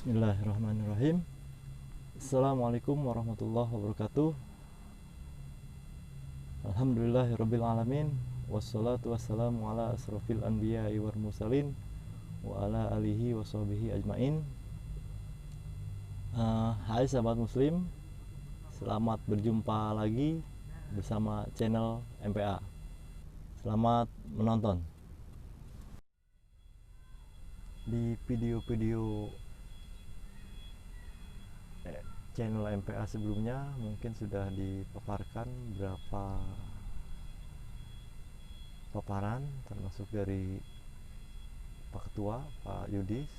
Bismillahirrahmanirrahim. Assalamualaikum warahmatullahi wabarakatuh. Alhamdulillahirabbil alamin. Wassalatu wassalamu ala asrofil anbiya'i wal mursalin wa ala alihi wa sahbihi ajmain. Hai sahabat muslim, selamat berjumpa lagi bersama channel MPA. Selamat menonton. Di video-video channel MPA sebelumnya mungkin sudah dipaparkan beberapa paparan, termasuk dari Pak Ketua, Pak Yudis,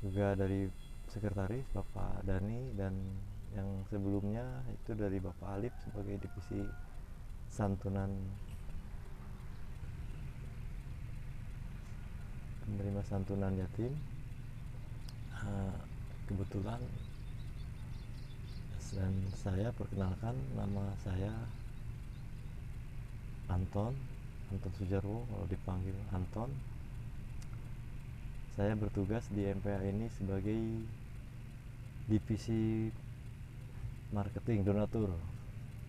juga dari Sekretaris Bapak Dani, dan yang sebelumnya itu dari Bapak Alif sebagai divisi santunan penerima santunan yatim. Kebetulan dan saya perkenalkan, nama saya Anton Sujarwo, kalau dipanggil Anton. Saya bertugas di MPA ini sebagai divisi marketing donatur.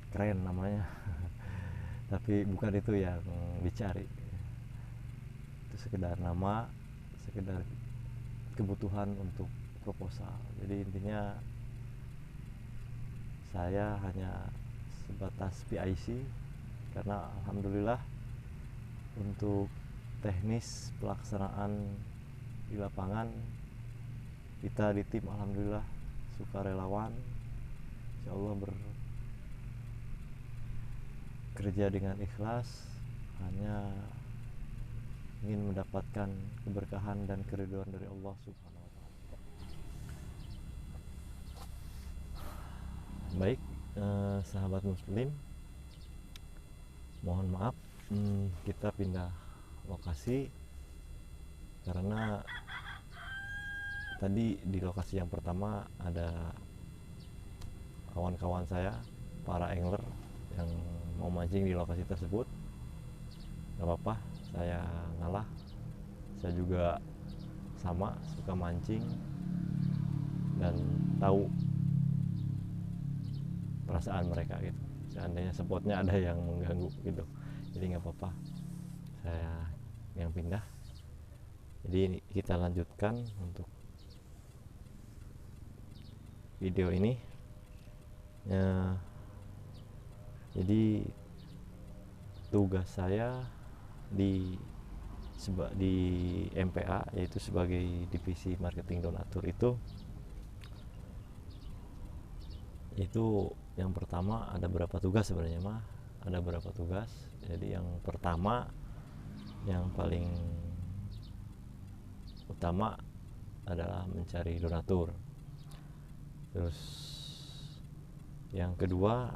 Keren namanya. Tapi bukan itu yang dicari. Itu sekedar nama, sekedar kebutuhan untuk proposal. Jadi intinya saya hanya sebatas PIC, karena alhamdulillah untuk teknis pelaksanaan di lapangan kita di tim alhamdulillah sukarelawan, insya Allah bekerja dengan ikhlas, hanya ingin mendapatkan keberkahan dan keridhaan dari Allah Subhanahu wa Ta'ala. Baik, sahabat muslim, mohon maaf kita pindah lokasi karena tadi di lokasi yang pertama ada kawan-kawan saya, para angler yang mau mancing di lokasi tersebut. Gak apa-apa, saya ngalah, saya juga sama suka mancing dan tahu perasaan mereka gitu. Seandainya spotnya ada yang mengganggu gitu, jadi nggak apa-apa, saya yang pindah. Jadi kita lanjutkan untuk video ini ya. Jadi tugas saya di MPA, yaitu sebagai divisi marketing donatur, itu yang pertama ada berapa tugas sebenarnya mah, ada berapa tugas. Jadi yang pertama, yang paling utama adalah mencari donatur. Terus yang kedua,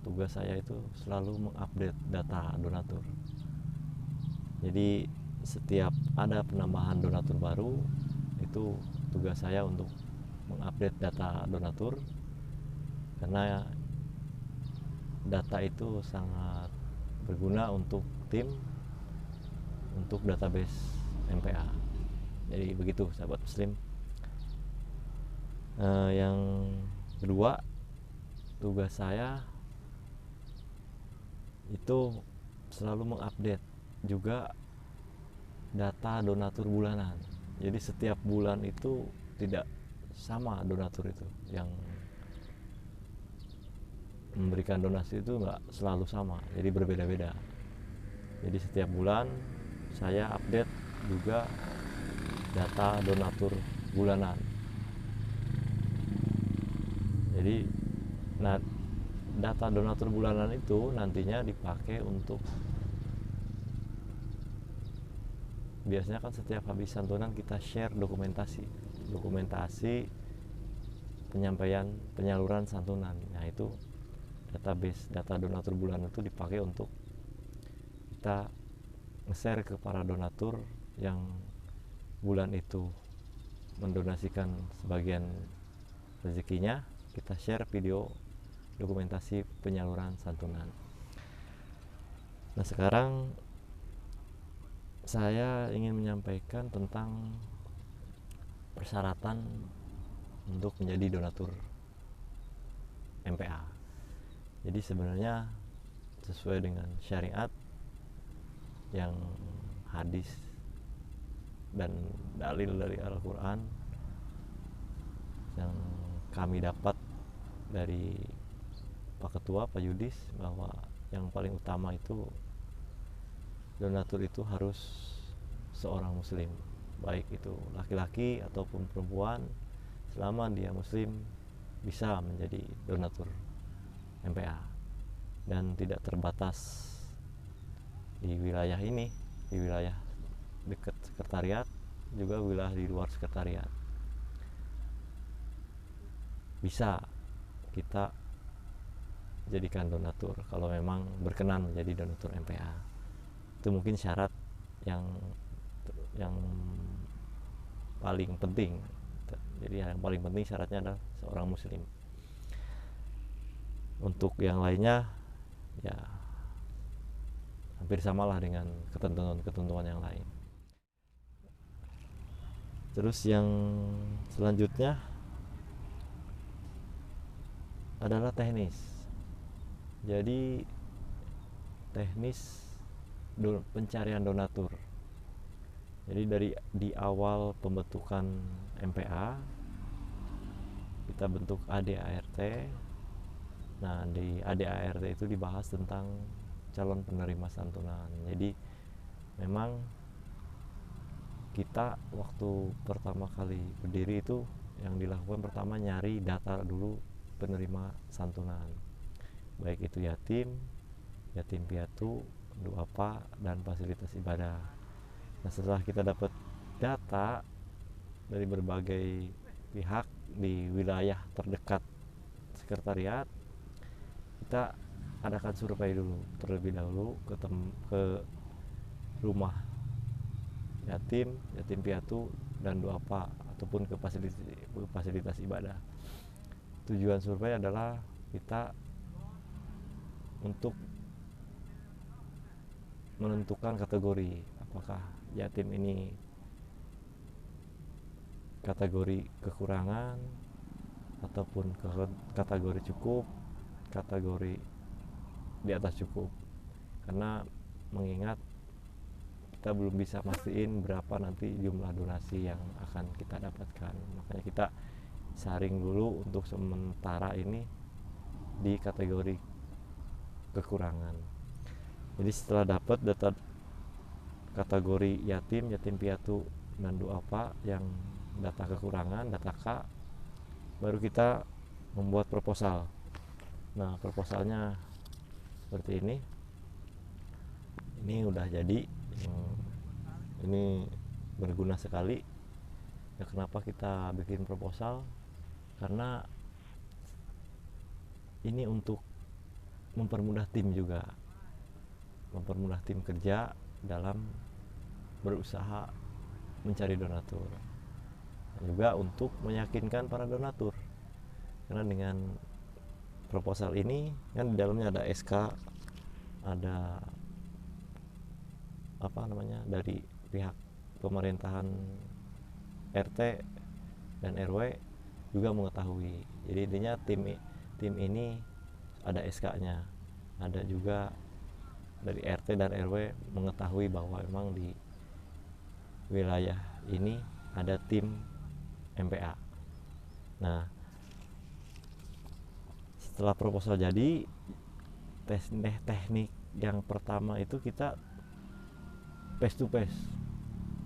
tugas saya itu selalu mengupdate data donatur. Jadi setiap ada penambahan donatur baru, itu tugas saya untuk mengupdate data donatur, karena data itu sangat berguna untuk tim, untuk database MPA. Jadi begitu sahabat muslim. Yang kedua, tugas saya itu selalu mengupdate juga data donatur bulanan. Jadi setiap bulan itu tidak sama donatur itu, yang memberikan donasi itu nggak selalu sama, jadi berbeda-beda. Jadi setiap bulan saya update juga data donatur bulanan. Jadi data donatur bulanan itu nantinya dipakai untuk, biasanya kan setiap habis santunan kita share dokumentasi penyaluran santunan. Nah itu database data donatur bulanan itu dipakai untuk kita nge-share ke para donatur yang bulan itu mendonasikan sebagian rezekinya. Kita share video dokumentasi penyaluran santunan. Nah sekarang saya ingin menyampaikan tentang persyaratan untuk menjadi donatur MPA. Jadi sebenarnya sesuai dengan syariat yang hadis dan dalil dari Al-Quran yang kami dapat dari Pak Ketua, Pak Yudis, bahwa yang paling utama itu donatur itu harus seorang muslim, baik itu laki-laki ataupun perempuan, selama dia muslim bisa menjadi donatur MPA dan tidak terbatas di wilayah ini, di wilayah dekat sekretariat, juga wilayah di luar sekretariat bisa kita jadikan donatur kalau memang berkenan menjadi donatur MPA. Itu mungkin syarat yang paling penting. Jadi yang paling penting syaratnya adalah seorang muslim. Untuk yang lainnya ya hampir samalah dengan ketentuan-ketentuan yang lain. Terus yang selanjutnya adalah teknis. Jadi teknis pencarian donatur. Jadi di awal pembentukan MPA kita bentuk ADART. Nah, di ADART itu dibahas tentang calon penerima santunan. Jadi memang kita waktu pertama kali berdiri itu yang dilakukan pertama nyari data dulu penerima santunan, baik itu yatim piatu, duafa, dan fasilitas ibadah. Nah, setelah kita dapat data dari berbagai pihak di wilayah terdekat sekretariat, kita adakan survei dulu terlebih dahulu ke rumah yatim piatu, dan duafa ataupun ke fasilitas ibadah. Tujuan survei adalah kita untuk menentukan kategori, apakah yatim ini kategori kekurangan ataupun kategori cukup, kategori di atas cukup. Karena mengingat kita belum bisa mastiin berapa nanti jumlah donasi yang akan kita dapatkan, makanya kita saring dulu untuk sementara ini di kategori kekurangan. Jadi setelah dapat data kategori yatim piatu, dan duafa yang data kekurangan, data K, baru kita membuat proposal. Nah, proposalnya seperti ini. Ini udah jadi, ini berguna sekali. Ya, kenapa kita bikin proposal? Karena ini untuk mempermudah tim juga, mempermudah tim kerja dalam berusaha mencari donatur, dan juga untuk meyakinkan para donatur. Karena dengan proposal ini kan di dalamnya ada SK, ada dari pihak pemerintahan RT dan RW juga mengetahui. Jadi intinya tim ini ada SK-nya, ada juga dari RT dan RW mengetahui bahwa memang di wilayah ini ada tim MPA. Nah, setelah proposal jadi, teknik yang pertama itu kita face to face,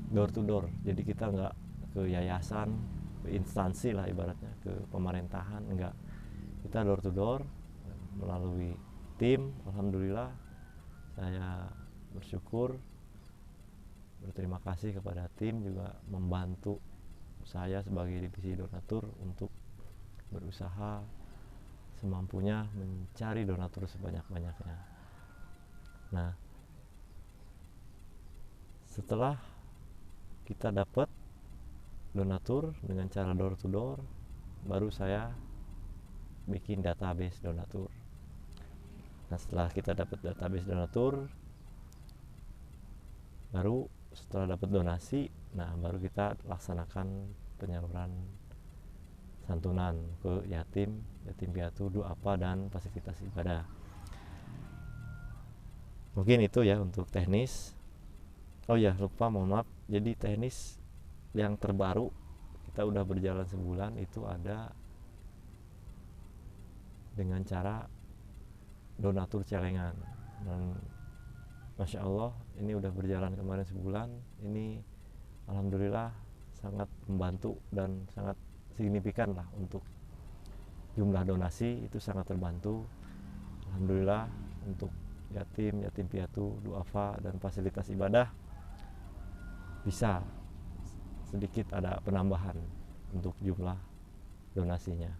door to door. Jadi kita nggak ke yayasan, ke instansi lah ibaratnya, ke pemerintahan, enggak. Kita door to door melalui tim. Alhamdulillah, saya berterima kasih kepada tim juga membantu saya sebagai divisi donatur untuk berusaha semampunya mencari donatur sebanyak-banyaknya. Nah, setelah kita dapat donatur dengan cara door to door, baru saya bikin database donatur. Nah, setelah kita dapat database donatur, baru setelah dapat donasi, nah baru kita laksanakan penyaluran santunan ke yatim piatu, duafa, dan fasilitas ibadah. Mungkin itu ya untuk teknis. Oh ya, lupa, mohon maaf. Jadi teknis yang terbaru, kita udah berjalan sebulan, itu ada dengan cara donatur celengan. Dan Masya Allah, ini udah berjalan kemarin sebulan. Ini Alhamdulillah sangat membantu dan sangat signifikan lah untuk jumlah donasi, itu sangat terbantu. Alhamdulillah untuk yatim piatu, duafa, dan fasilitas ibadah bisa sedikit ada penambahan untuk jumlah donasinya.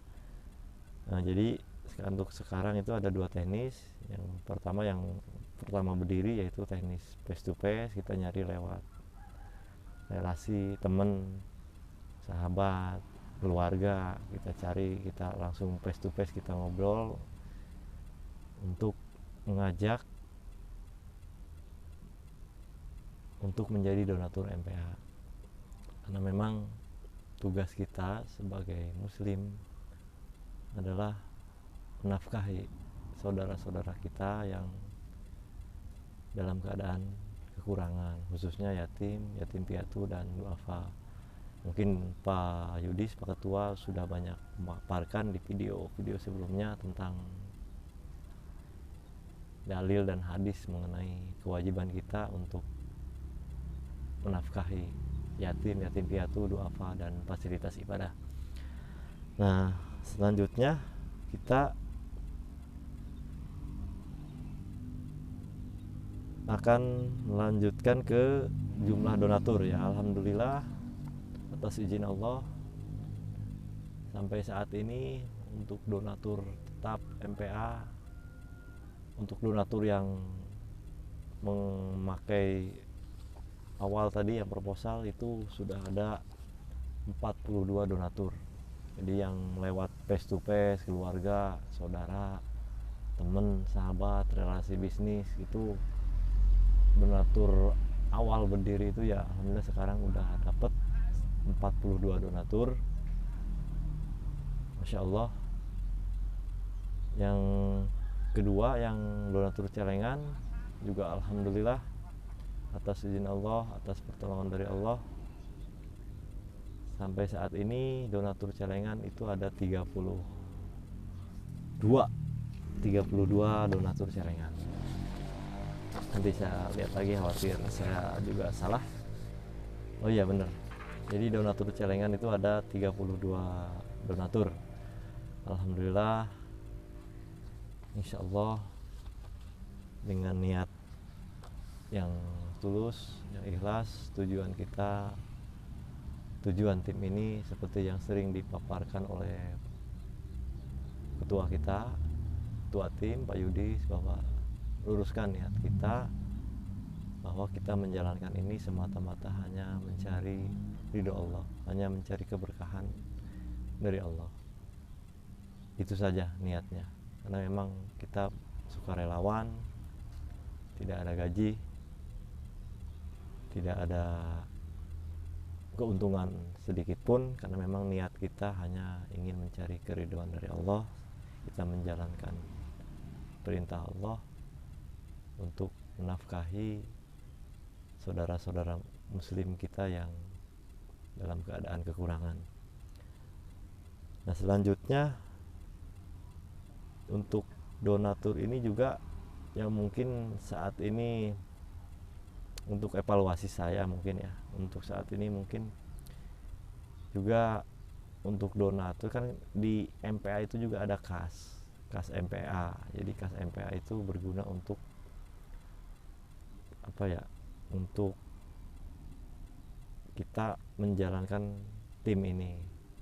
Nah, jadi untuk sekarang itu ada 2 teknis. Yang pertama berdiri, yaitu teknis face to face. Kita nyari lewat relasi teman, sahabat, keluarga. Kita langsung face to face, kita ngobrol untuk mengajak untuk menjadi donatur MPA. Karena memang tugas kita sebagai muslim adalah menafkahi saudara-saudara kita yang dalam keadaan kekurangan, khususnya yatim piatu, dan duafa. Mungkin Pak Yudis, Pak Ketua, sudah banyak memaparkan di video sebelumnya tentang dalil dan hadis mengenai kewajiban kita untuk menafkahi yatim piatu, duafa, dan fasilitas ibadah. Nah, selanjutnya kita akan melanjutkan ke jumlah donatur ya. Alhamdulillah atas izin Allah sampai saat ini untuk donatur tetap MPA, untuk donatur yang memakai awal tadi yang proposal, itu sudah ada 42 donatur. Jadi yang lewat face to face, keluarga, saudara, teman, sahabat, relasi bisnis, itu donatur awal berdiri itu ya alhamdulillah sekarang udah dapat 42 donatur. Masya Allah. Yang kedua, yang donatur celengan juga alhamdulillah atas izin Allah, atas pertolongan dari Allah, sampai saat ini donatur celengan itu ada 32 donatur celengan. Nanti saya lihat lagi, khawatir saya juga salah. Oh iya bener, jadi donatur celengan itu ada 32 donatur. Alhamdulillah, insya Allah dengan niat yang tulus, yang ikhlas, tujuan tim ini seperti yang sering dipaparkan oleh ketua kita, ketua tim Pak Yudis, bahwa luruskan niat kita bahwa kita menjalankan ini semata-mata hanya mencari ridho Allah, hanya mencari keberkahan dari Allah. Itu saja niatnya, karena memang kita sukarelawan, tidak ada gaji, tidak ada keuntungan sedikit pun, karena memang niat kita hanya ingin mencari keridhaan dari Allah. Kita menjalankan perintah Allah untuk menafkahi saudara-saudara muslim kita yang dalam keadaan kekurangan. Nah, selanjutnya untuk donatur ini juga yang mungkin saat ini untuk evaluasi saya mungkin ya, untuk saat ini mungkin juga untuk donatur kan di MPA itu juga ada kas MPA. Jadi kas MPA itu berguna untuk apa ya, untuk kita menjalankan tim ini,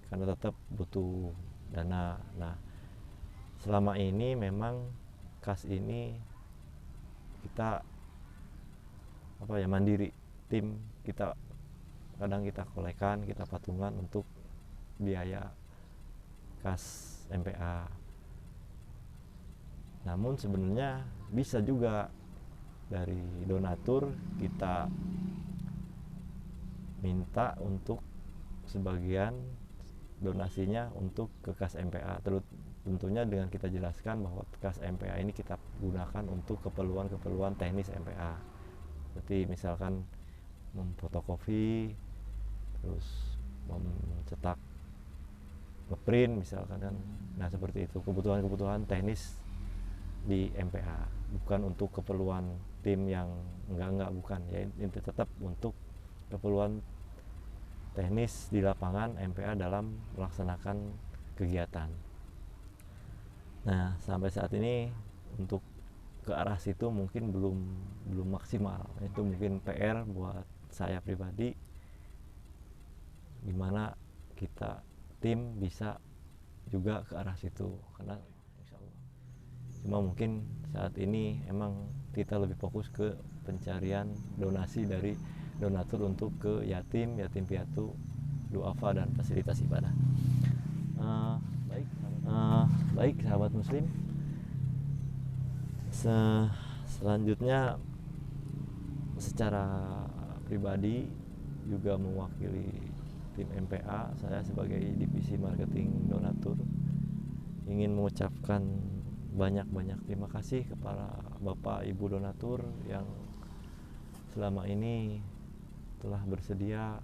karena tetap butuh dana. Nah, selama ini memang kas ini kita apa ya, mandiri, tim kita kadang kita kolekan, kita patungan untuk biaya kas MPA. Namun sebenarnya bisa juga dari donatur kita minta untuk sebagian donasinya untuk ke kas MPA. Tentunya dengan kita jelaskan bahwa kas MPA ini kita gunakan untuk keperluan teknis MPA, seperti misalkan memfotokopi, terus mencetak, ngeprint misalkan kan. Nah seperti itu, kebutuhan teknis di MPA, bukan untuk keperluan tim yang enggak, bukan ya. Ini tetap untuk keperluan teknis di lapangan MPA dalam melaksanakan kegiatan. Nah sampai saat ini untuk ke arah situ mungkin belum maksimal. Itu mungkin PR buat saya pribadi, gimana kita tim bisa juga ke arah situ, karena insya Allah. Cuma mungkin saat ini emang kita lebih fokus ke pencarian donasi dari donatur untuk ke yatim piatu, duafa, dan fasilitas ibadah. Baik sahabat muslim, selanjutnya secara pribadi juga mewakili tim MPA, saya sebagai divisi marketing donatur ingin mengucapkan banyak terima kasih kepada Bapak Ibu donatur yang selama ini telah bersedia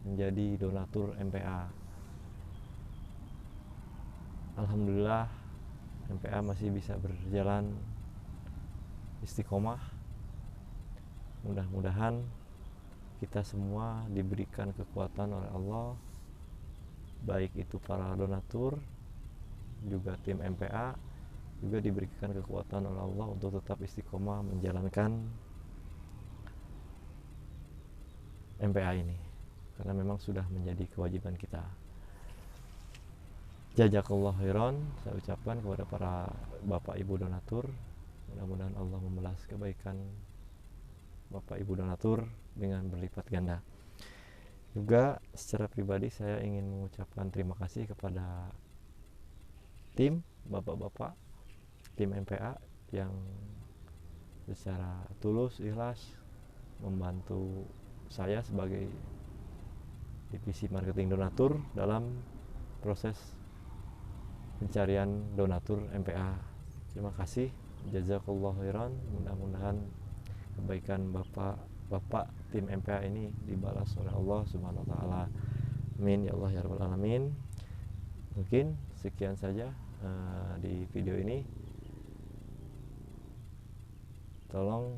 menjadi donatur MPA. Alhamdulillah MPA masih bisa berjalan istiqomah. Mudah-mudahan kita semua diberikan kekuatan oleh Allah, baik itu para donatur juga tim MPA, juga diberikan kekuatan oleh Allah untuk tetap istiqomah menjalankan MPA ini, karena memang sudah menjadi kewajiban kita. Jazakallah khairan saya ucapkan kepada para Bapak Ibu donatur. Mudah-mudahan Allah membalas kebaikan Bapak Ibu donatur dengan berlipat ganda. Juga secara pribadi saya ingin mengucapkan terima kasih kepada tim bapak-bapak tim MPA yang secara tulus ikhlas membantu saya sebagai divisi marketing donatur dalam proses pencarian donatur MPA. Terima kasih, jazakallahu khairan. Mudah-mudahan kebaikan bapak tim MPA ini dibalas oleh Allah Subhanahu wa taala. Amin ya Allah ya rabbal alamin. Mungkin sekian saja di video ini. Tolong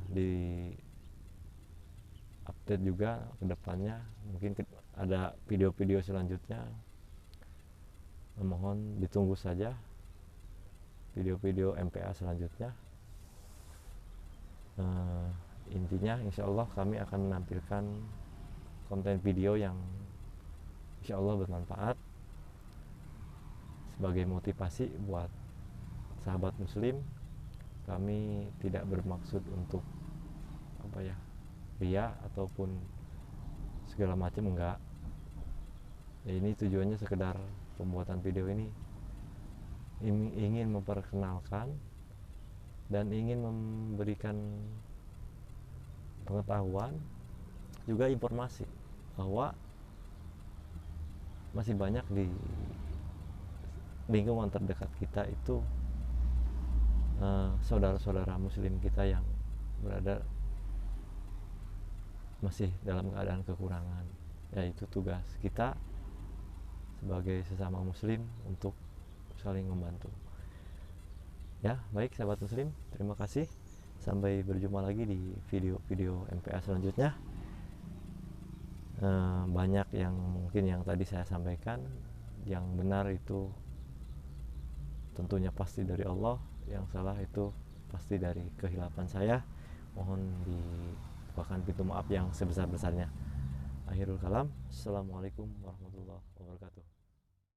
di update juga ke depannya, mungkin ada video-video selanjutnya. Mohon ditunggu saja video-video MPA selanjutnya. Intinya insya Allah kami akan menampilkan konten video yang insya Allah bermanfaat sebagai motivasi buat sahabat muslim. Kami tidak bermaksud untuk ria ataupun segala macam, enggak ya. Ini tujuannya sekedar pembuatan video ini ingin memperkenalkan dan ingin memberikan pengetahuan juga informasi bahwa masih banyak di lingkungan terdekat kita itu saudara-saudara muslim kita yang berada masih dalam keadaan kekurangan. Yaitu tugas kita sebagai sesama muslim untuk saling membantu. Ya, baik sahabat muslim, terima kasih. Sampai berjumpa lagi di video-video MPA selanjutnya. Banyak yang mungkin yang tadi saya sampaikan, yang benar itu tentunya pasti dari Allah, yang salah itu pasti dari kehilapan saya. Mohon dibukakan pintu maaf yang sebesar-besarnya. Akhirul kalam, assalamualaikum warahmatullahi wabarakatuh.